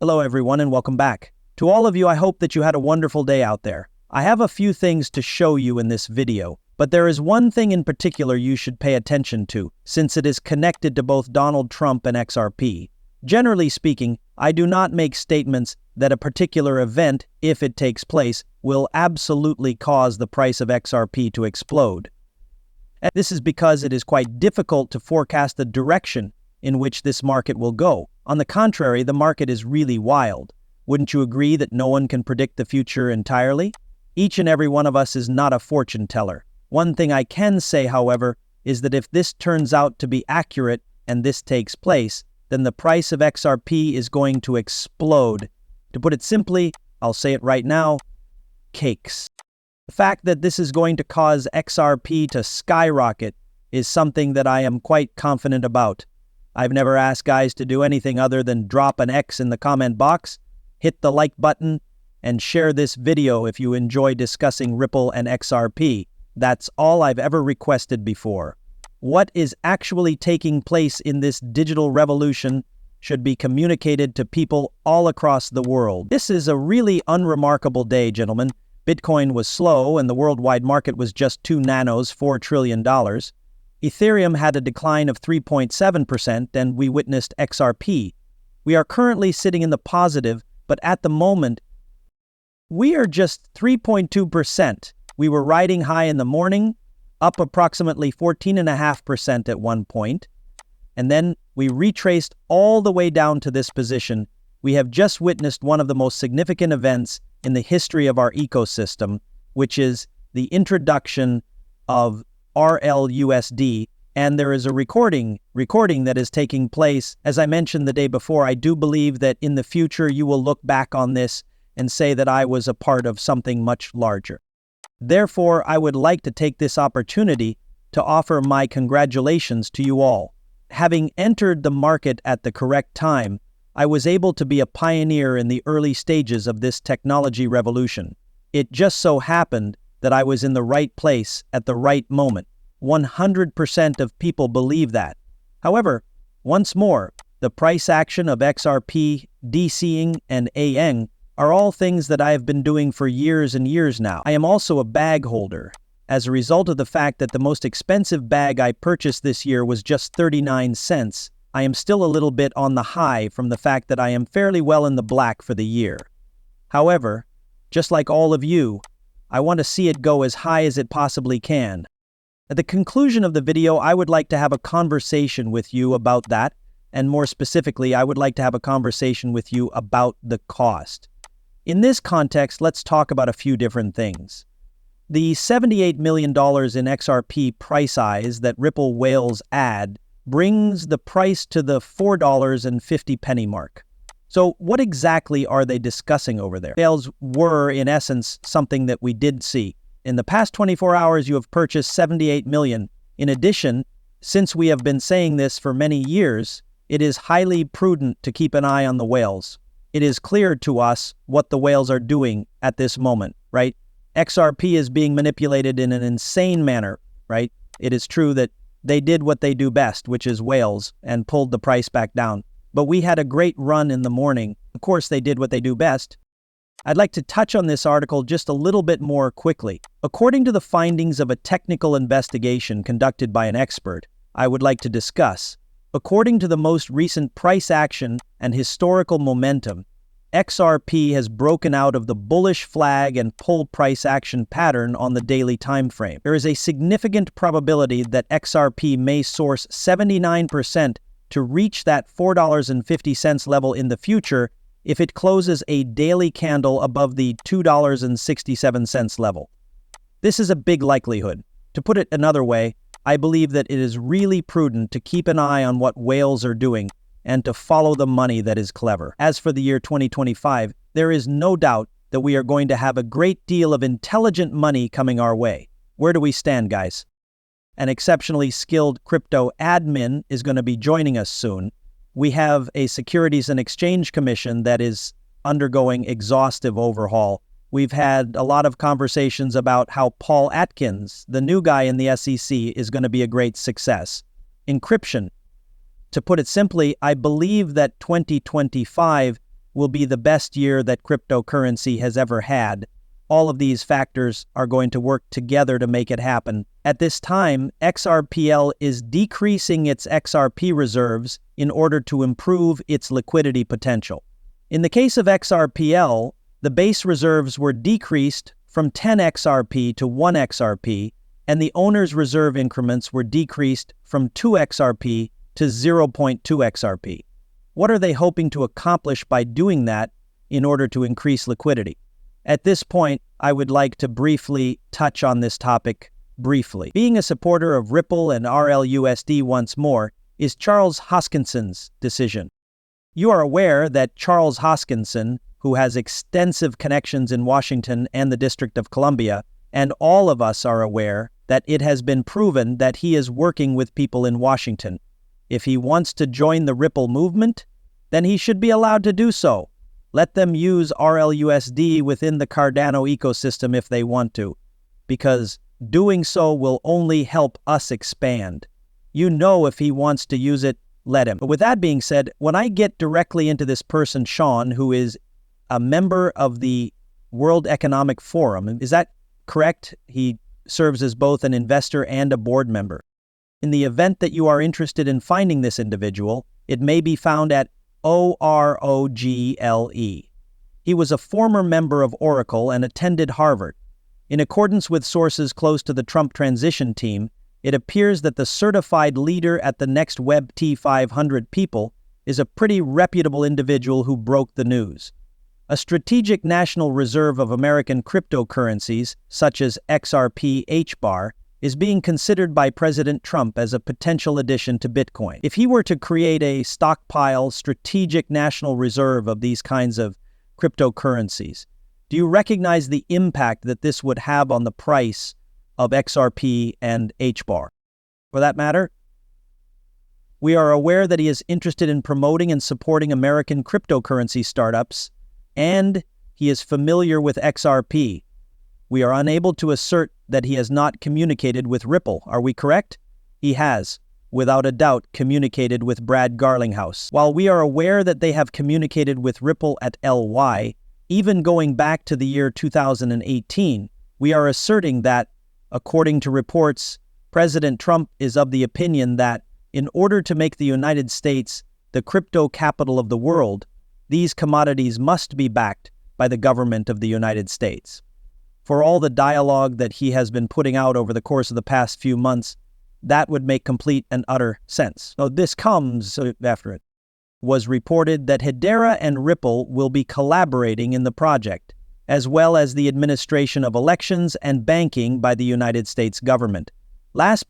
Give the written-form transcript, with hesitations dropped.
Hello everyone and welcome back. To all of you, I hope that you had a wonderful day out there. I have a few things to show you in this video, but there is one thing in particular you should pay attention to, since it is connected to both Donald Trump and XRP. Generally speaking, I do not make statements that a particular event, if it takes place, will absolutely cause the price of XRP to explode. And this is because it is quite difficult to forecast the direction in which this market will go. On the contrary, the market is really wild. Wouldn't you agree that no one can predict the future entirely? Each and every one of us is not a fortune teller. One thing I can say, however, is that if this turns out to be accurate and this takes place, then the price of XRP is going to explode. To put it simply, I'll say it right now, cakes. The fact that this is going to cause XRP to skyrocket is something that I am quite confident about. I've never asked guys to do anything other than drop an X in the comment box, hit the like button, and share this video if you enjoy discussing Ripple and XRP. That's all I've ever requested before. What is actually taking place in this digital revolution should be communicated to people all across the world. This is a really unremarkable day, gentlemen. Bitcoin was slow and the worldwide market was just 2 nanos, $4 trillion. Ethereum had a decline of 3.7% and we witnessed XRP. We are currently sitting in the positive, but at the moment, we are just 3.2%. We were riding high in the morning, up approximately 14.5% at one point, and then we retraced all the way down to this position. We have just witnessed one of the most significant events in the history of our ecosystem, which is the introduction of RLUSD, and there is a recording that is taking place. As I mentioned the day before, I do believe that in the future you will look back on this and say that I was a part of something much larger. Therefore, I would like to take this opportunity to offer my congratulations to you all. Having entered the market at the correct time, I was able to be a pioneer in the early stages of this technology revolution. It just so happened that I was in the right place at the right moment. 100% of people believe that. However, once more, the price action of XRP, DCing, and AN are all things that I have been doing for years and years now. I am also a bag holder. As a result of the fact that the most expensive bag I purchased this year was just 39 cents, I am still a little bit on the high from the fact that I am fairly well in the black for the year. However, just like all of you, I want to see it go as high as it possibly can. At the conclusion of the video, I would like to have a conversation with you about that, and more specifically, I would like to have a conversation with you about the cost. In this context, let's talk about a few different things. The $78 million in XRP price eyes that Ripple whales add brings the price to the $4.50 mark. So what exactly are they discussing over there? Sales were, in essence, something that we did see. In the past 24 hours, you have purchased 78 million. In addition, since we have been saying this for many years, it is highly prudent to keep an eye on the whales. It is clear to us what the whales are doing at this moment, right? XRP is being manipulated in an insane manner, right? It is true that they did what they do best, which is whales, and pulled the price back down. But we had a great run in the morning. Of course, they did what they do best. I'd like to touch on this article just a little bit more quickly. According to the findings of a technical investigation conducted by an expert, I would like to discuss. According to the most recent price action and historical momentum, XRP has broken out of the bullish flag and pull price action pattern on the daily time frame. There is a significant probability that XRP may source 79% to reach that $4.50 level in the future if it closes a daily candle above the $2.67 level. This is a big likelihood. To put it another way, I believe that it is really prudent to keep an eye on what whales are doing and to follow the money that is clever. As for the year 2025, there is no doubt that we are going to have a great deal of intelligent money coming our way. Where do we stand, guys? An exceptionally skilled crypto admin is going to be joining us soon. We have a Securities and Exchange Commission that is undergoing exhaustive overhaul. We've had a lot of conversations about how Paul Atkins, the new guy in the SEC, is going to be a great success. Encryption. To put it simply, I believe that 2025 will be the best year that cryptocurrency has ever had. All of these factors are going to work together to make it happen. At this time, XRPL is decreasing its XRP reserves in order to improve its liquidity potential. In the case of XRPL, the base reserves were decreased from 10 XRP to 1 XRP, and the owner's reserve increments were decreased from 2 XRP to 0.2 XRP. What are they hoping to accomplish by doing that in order to increase liquidity? At this point, I would like to briefly touch on this topic briefly. Being a supporter of Ripple and RLUSD once more is Charles Hoskinson's decision. You are aware that Charles Hoskinson, who has extensive connections in Washington and the District of Columbia, and all of us are aware that it has been proven that he is working with people in Washington. If he wants to join the Ripple movement, then he should be allowed to do so. Let them use RLUSD within the Cardano ecosystem if they want to, because doing so will only help us expand. You know, if he wants to use it, let him. But with that being said, when I get directly into this person, Sean, who is a member of the World Economic Forum, is that correct? He serves as both an investor and a board member. In the event that you are interested in finding this individual, it may be found at OROGLE. He was a former member of Oracle and attended Harvard. In accordance with sources close to the Trump transition team, it appears that the certified leader at the next WebT 500 people is a pretty reputable individual who broke the news. A strategic national reserve of American cryptocurrencies, such as XRP HBAR, is being considered by President Trump as a potential addition to Bitcoin. If he were to create a stockpile strategic national reserve of these kinds of cryptocurrencies, do you recognize the impact that this would have on the price of XRP and HBAR? For that matter, we are aware that he is interested in promoting and supporting American cryptocurrency startups, and he is familiar with XRP. We are unable to assert that he has not communicated with Ripple. Are we correct? He has, without a doubt, communicated with Brad Garlinghouse. While we are aware that they have communicated with Ripple at LY, even going back to the year 2018, we are asserting that, according to reports, President Trump is of the opinion that, in order to make the United States the crypto capital of the world, these commodities must be backed by the government of the United States. For all the dialogue that he has been putting out over the course of the past few months, that would make complete and utter sense. So this comes after it was reported that Hedera and Ripple will be collaborating in the project, as well as the administration of elections and banking by the United States government. Last